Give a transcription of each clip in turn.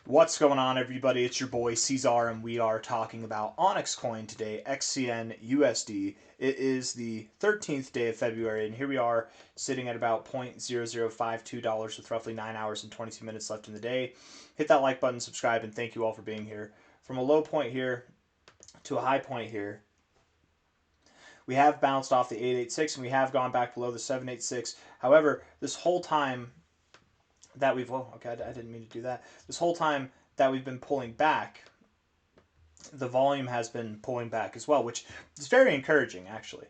What's going on, everybody? It's your boy C-Zar, and we are talking about OnyxCoin today, XCN USD. It is the 13th day of February, and here we are sitting at about $0.0052 with roughly 9 hours and 22 minutes left in the day. Hit that like button, subscribe, and thank you all for being here. From a low point here to a high point here, we have bounced off the 886, and we have gone back below the 786. However, this whole time that we've, oh, okay, I didn't mean to do that. This whole time that we've been pulling back, the volume has been pulling back as well, which is very encouraging, actually.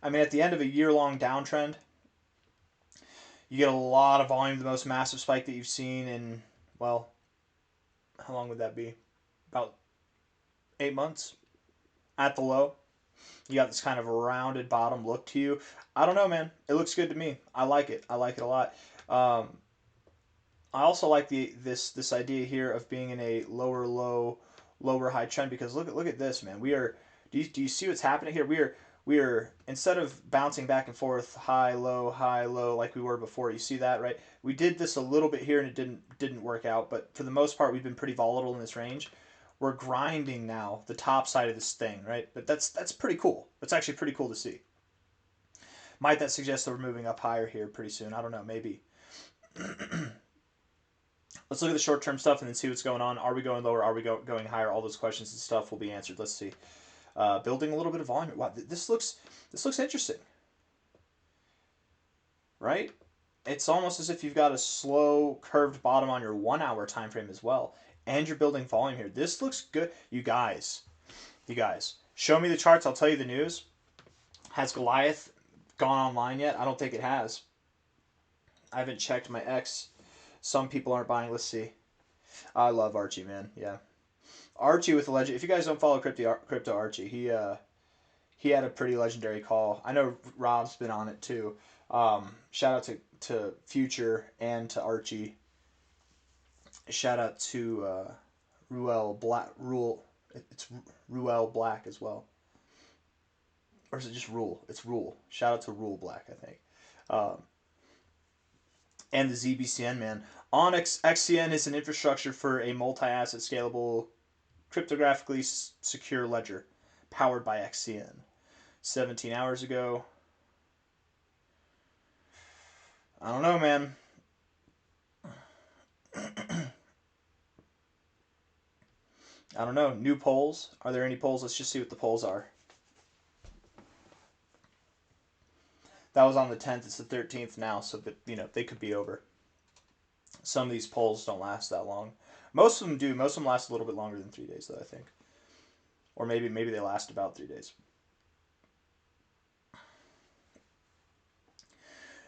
I mean, at the end of a year-long downtrend, you get a lot of volume, the most massive spike that you've seen in, well, how long would that be? About 8 months at the low. You got this kind of rounded bottom look to you. I don't know, man. It looks good to me. I like it. I like it a lot. I also like this idea here of being in a lower low, lower high trend, because look at this, man. We are, do you see what's happening here? We are instead of bouncing back and forth high low like we were before. You see that, right? We did this a little bit here and it didn't work out, but for the most part we've been pretty volatile in this range. We're grinding now the top side of this thing, right? But that's pretty cool. That's actually pretty cool to see. Might that suggest that we're moving up higher here pretty soon? I don't know, maybe. Let's look at the short-term stuff and then see what's going on. Are we going lower? Are we going higher? All those questions and stuff will be answered. Let's see. Building a little bit of volume. Wow, this looks interesting, right? It's almost as if you've got a slow curved bottom on your 1 hour time frame as well, and you're building volume here. This looks good, you guys. Show me the charts. I'll tell you the news. Has Goliath gone online yet? I don't think it has. I haven't checked my X. Some people aren't buying. Let's see. I love Archie, man. Yeah, Archie with the legend. If you guys don't follow Crypto Archie, he had a pretty legendary call. I know Rob's been on it too. Shout out to Future and to Archie. Shout out to Ruel Black. It's Ruel Black as well. Or is it just Rule? It's Rule. Shout out to Rule Black, I think. And the ZBCN, man. Onyx XCN is an infrastructure for a multi-asset scalable, cryptographically secure ledger powered by XCN. 17 hours ago. I don't know, man. I don't know. New polls. Are there any polls? Let's just see what the polls are. That was on the 10th. It's the 13th now, so that, you know, they could be over. Some of these polls don't last that long. Most of them do. Most of them last a little bit longer than 3 days, though, I think. Or maybe they last about 3 days.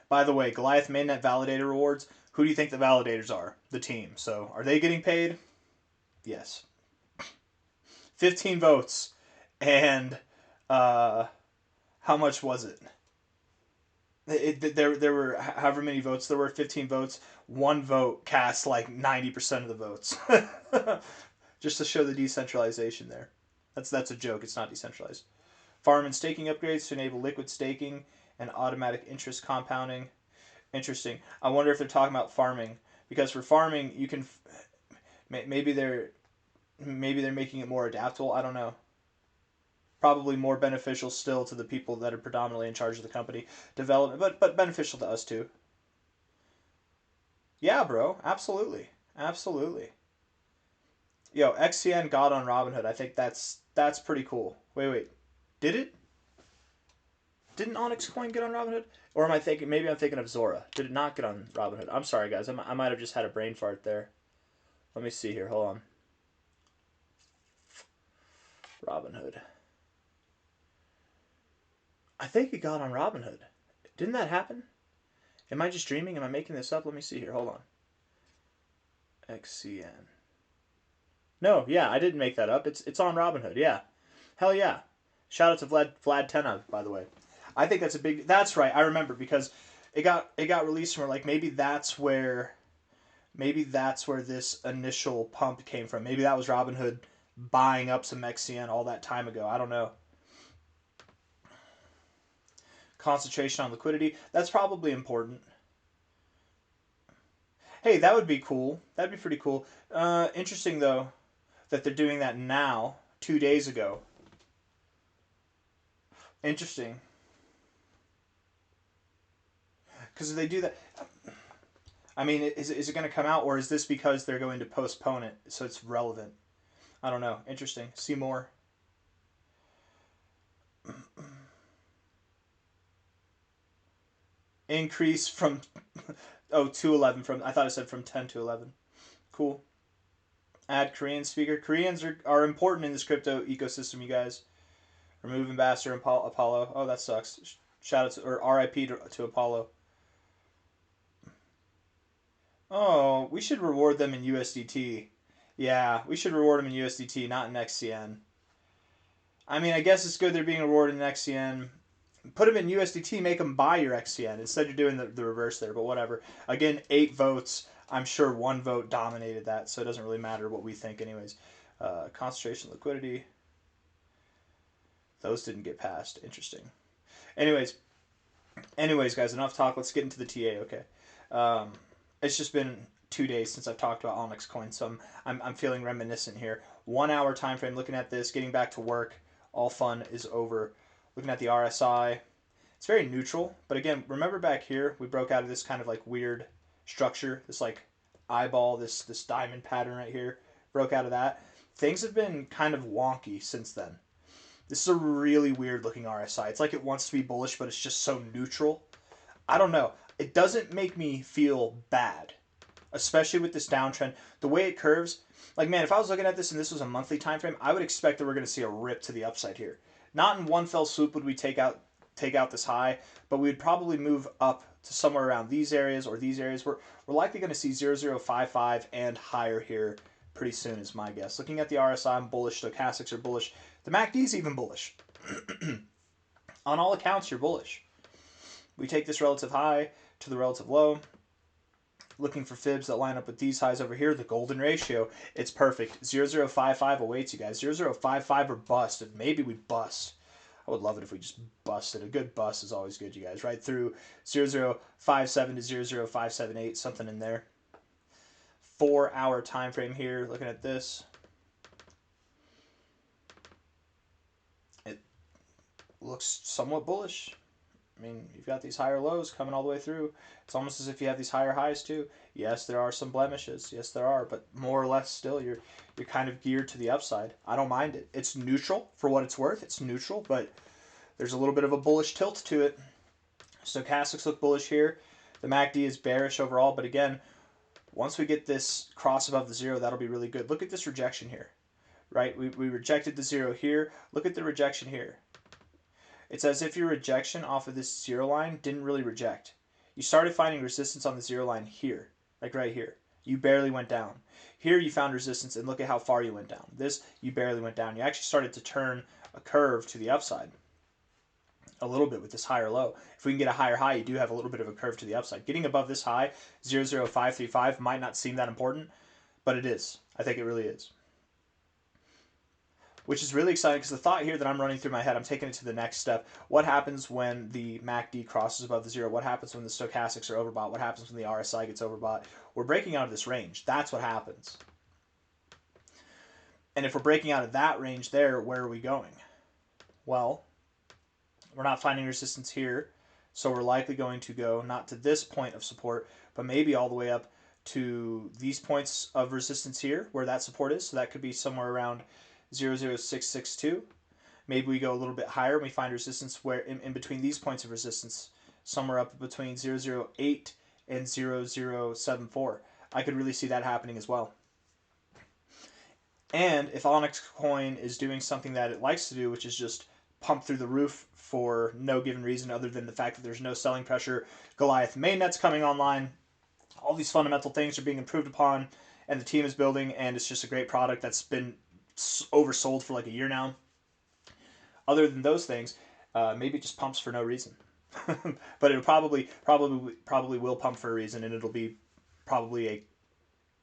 By the way, Goliath mainnet validator rewards. Who do you think the validators are? The team. So, are they getting paid? Yes. 15 votes. And how much was it? There were however many votes there were, 15 votes. One vote cast like 90% of the votes. Just to show the decentralization there. That's a joke. It's not decentralized. Farm and staking upgrades to enable liquid staking and automatic interest compounding. Interesting. I wonder if they're talking about farming, because for farming you can maybe they're making it more adaptable. I don't know. Probably more beneficial still to the people that are predominantly in charge of the company development, but beneficial to us too. Yeah, bro, absolutely. Yo, XCN got on Robinhood. I think that's pretty cool. Wait, did it? Didn't OnyxCoin get on Robinhood? Or am I thinking? Maybe I'm thinking of Zora. Did it not get on Robinhood? I'm sorry, guys. I might have just had a brain fart there. Let me see here. Hold on. Robinhood. I think it got on Robinhood. Didn't that happen? Am I just dreaming? Am I making this up? Let me see here. Hold on. XCN. No, yeah, I didn't make that up. It's on Robinhood. Yeah. Hell yeah. Shout out to Vlad Tenov, by the way. I think that's a big. That's right. I remember, because it got released from, like, maybe that's where this initial pump came from. Maybe that was Robinhood buying up some XCN all that time ago. I don't know. Concentration on liquidity. That's probably important. Hey, that would be cool. That'd be pretty cool. Interesting though that they're doing that now, 2 days ago. Interesting. Because if they do that, I mean, is it going to come out, or is this because they're going to postpone it so it's relevant? I don't know. Interesting. See more. Increase from oh 211 from I thought it said from 10 to 11. Cool. Add Korean speaker. Koreans are important in this crypto ecosystem, you guys. Remove ambassador Apollo. Oh, that sucks. Shout out to or RIP to Apollo. Oh, we should reward them in USDT. Yeah, we should reward them in USDT, not in XCN. I mean, I guess it's good they're being rewarded in XCN. Put them in USDT, make them buy your XCN. Instead, you're doing the reverse there, but whatever. Again, 8 votes. I'm sure 1 vote dominated that, so it doesn't really matter what we think, anyways. Concentration, liquidity. Those didn't get passed. Interesting. Anyways, guys, enough talk. Let's get into the TA, okay? It's just been 2 days since I've talked about OnyxCoin, so I'm feeling reminiscent here. 1 hour time frame looking at this, getting back to work. All fun is over. Looking at the RSI, it's very neutral. But again, remember back here, we broke out of this kind of like weird structure, this like eyeball, this diamond pattern right here. Broke out of that. Things have been kind of wonky since then. This is a really weird looking RSI. It's like it wants to be bullish, but it's just so neutral. I don't know. It doesn't make me feel bad, especially with this downtrend. The way it curves, like man, if I was looking at this and this was a monthly time frame, I would expect that we're going to see a rip to the upside here. Not in one fell swoop would we take out this high, but we would probably move up to somewhere around these areas or these areas. We're likely going to see 0055 and higher here pretty soon is my guess. Looking at the RSI, I'm bullish. Stochastics are bullish. The MACD is even bullish. On all accounts, you're bullish. We take this relative high to the relative low. Looking for fibs that line up with these highs over here. The golden ratio, it's perfect. 0055 awaits you guys. 0055 or bust. And maybe we bust. I would love it if we just busted. A good bust is always good, you guys. Right through 0057 to 00578, something in there. 4 hour time frame here. Looking at this. It looks somewhat bullish. I mean, you've got these higher lows coming all the way through. It's almost as if you have these higher highs too. Yes, there are some blemishes. Yes, there are, but more or less still, you're kind of geared to the upside. I don't mind it. It's neutral for what it's worth. It's neutral, but there's a little bit of a bullish tilt to it. Stochastics look bullish here. The MACD is bearish overall, but again, once we get this cross above the 0, that'll be really good. Look at this rejection here, right? We rejected the 0 here. Look at the rejection here. It's as if your rejection off of this 0 line didn't really reject. You started finding resistance on the 0 line here, like right here. You barely went down. Here you found resistance, and look at how far you went down. This, you barely went down. You actually started to turn a curve to the upside a little bit with this higher low. If we can get a higher high, you do have a little bit of a curve to the upside. Getting above this high, 00535, might not seem that important, but it is. I think it really is. Which is really exciting because the thought here that I'm running through my head, I'm taking it to the next step. What happens when the MACD crosses above the 0? What happens when the stochastics are overbought? What happens when the RSI gets overbought? We're breaking out of this range. That's what happens. And if we're breaking out of that range there, where are we going? Well, we're not finding resistance here, so we're likely going to go not to this point of support, but maybe all the way up to these points of resistance here, where that support is. So that could be somewhere around 00662. Maybe we go a little bit higher and we find resistance where in between these points of resistance, somewhere up between 008 and 0074. I could really see that happening as well. And if OnyxCoin is doing something that it likes to do, which is just pump through the roof for no given reason other than the fact that there's no selling pressure, Goliath mainnet's coming online, all these fundamental things are being improved upon, and the team is building, and it's just a great product that's been oversold for like a year now. Other than those things, maybe it just pumps for no reason. But it probably will pump for a reason, and it'll be probably a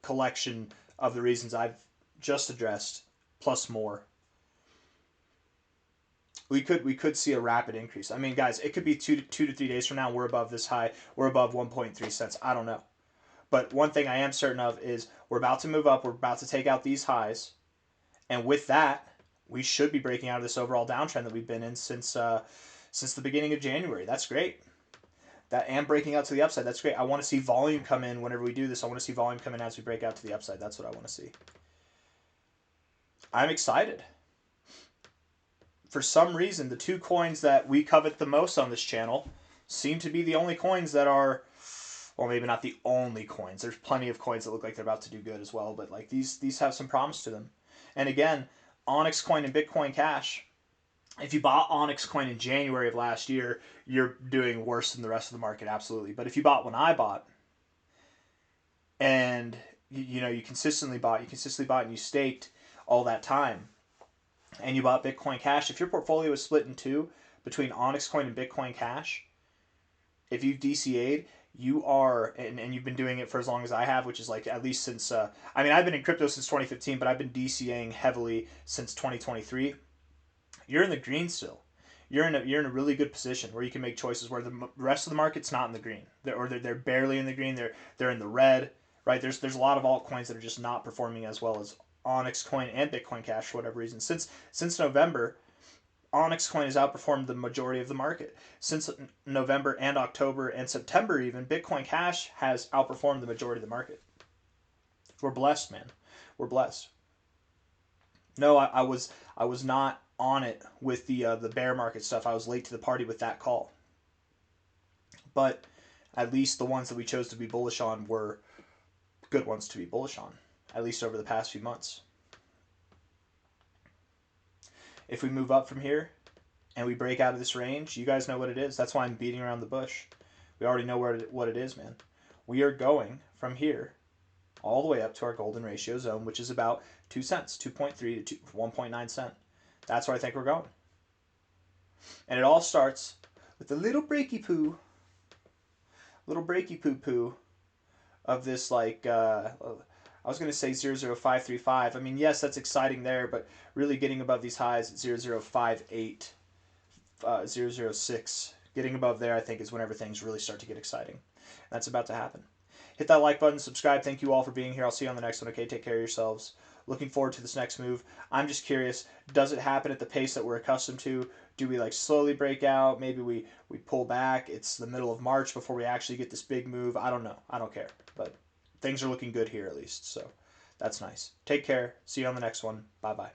collection of the reasons I've just addressed plus more. We could see a rapid increase. I mean, guys, it could be 2 to 3 days from now we're above this high. We're above 1.3 cents. I don't know. But one thing I am certain of is we're about to move up. We're about to take out these highs. And with that, we should be breaking out of this overall downtrend that we've been in since the beginning of January. That's great. That and breaking out to the upside. That's great. I want to see volume come in whenever we do this. I want to see volume come in as we break out to the upside. That's what I want to see. I'm excited. For some reason, the two coins that we covet the most on this channel seem to be the only coins that are, well, maybe not the only coins. There's plenty of coins that look like they're about to do good as well, but like these have some promise to them. And again, OnyxCoin and Bitcoin Cash. If you bought OnyxCoin in January of last year, you're doing worse than the rest of the market, absolutely. But if you bought when I bought, and you consistently bought and you staked all that time, and you bought Bitcoin Cash, if your portfolio is split in two between OnyxCoin and Bitcoin Cash, if you've DCA'd, you are, and you've been doing it for as long as I have, which is like at least since, I've been in crypto since 2015, but I've been DCAing heavily since 2023. You're in the green still. You're in a really good position where you can make choices where the rest of the market's not in the green, they're barely in the green. They're in the red, right? There's a lot of altcoins that are just not performing as well as OnyxCoin and Bitcoin Cash for whatever reason. Since November, OnyxCoin has outperformed the majority of the market. Since November and October and September even, Bitcoin Cash has outperformed the majority of the market. We're blessed, man. We're blessed. No, I was not on it with the bear market stuff. I was late to the party with that call. But at least the ones that we chose to be bullish on were good ones to be bullish on, at least over the past few months. If we move up from here and we break out of this range, you guys know what it is. That's why I'm beating around the bush. We already know what it is, man. We are going from here all the way up to our golden ratio zone, which is about 2 cents, 2.3 to 1.9 cent. That's where I think we're going. And it all starts with a little breaky poo of this, like, I was going to say 0.0535. I mean, yes, that's exciting there, but really getting above these highs at 0.058, 0.006, getting above there, I think, is whenever things really start to get exciting. And that's about to happen. Hit that like button, subscribe. Thank you all for being here. I'll see you on the next one, okay? Take care of yourselves. Looking forward to this next move. I'm just curious, does it happen at the pace that we're accustomed to? Do we like slowly break out? Maybe we pull back. It's the middle of March before we actually get this big move. I don't know. I don't care. But things are looking good here at least. So that's nice. Take care. See you on the next one. Bye-bye.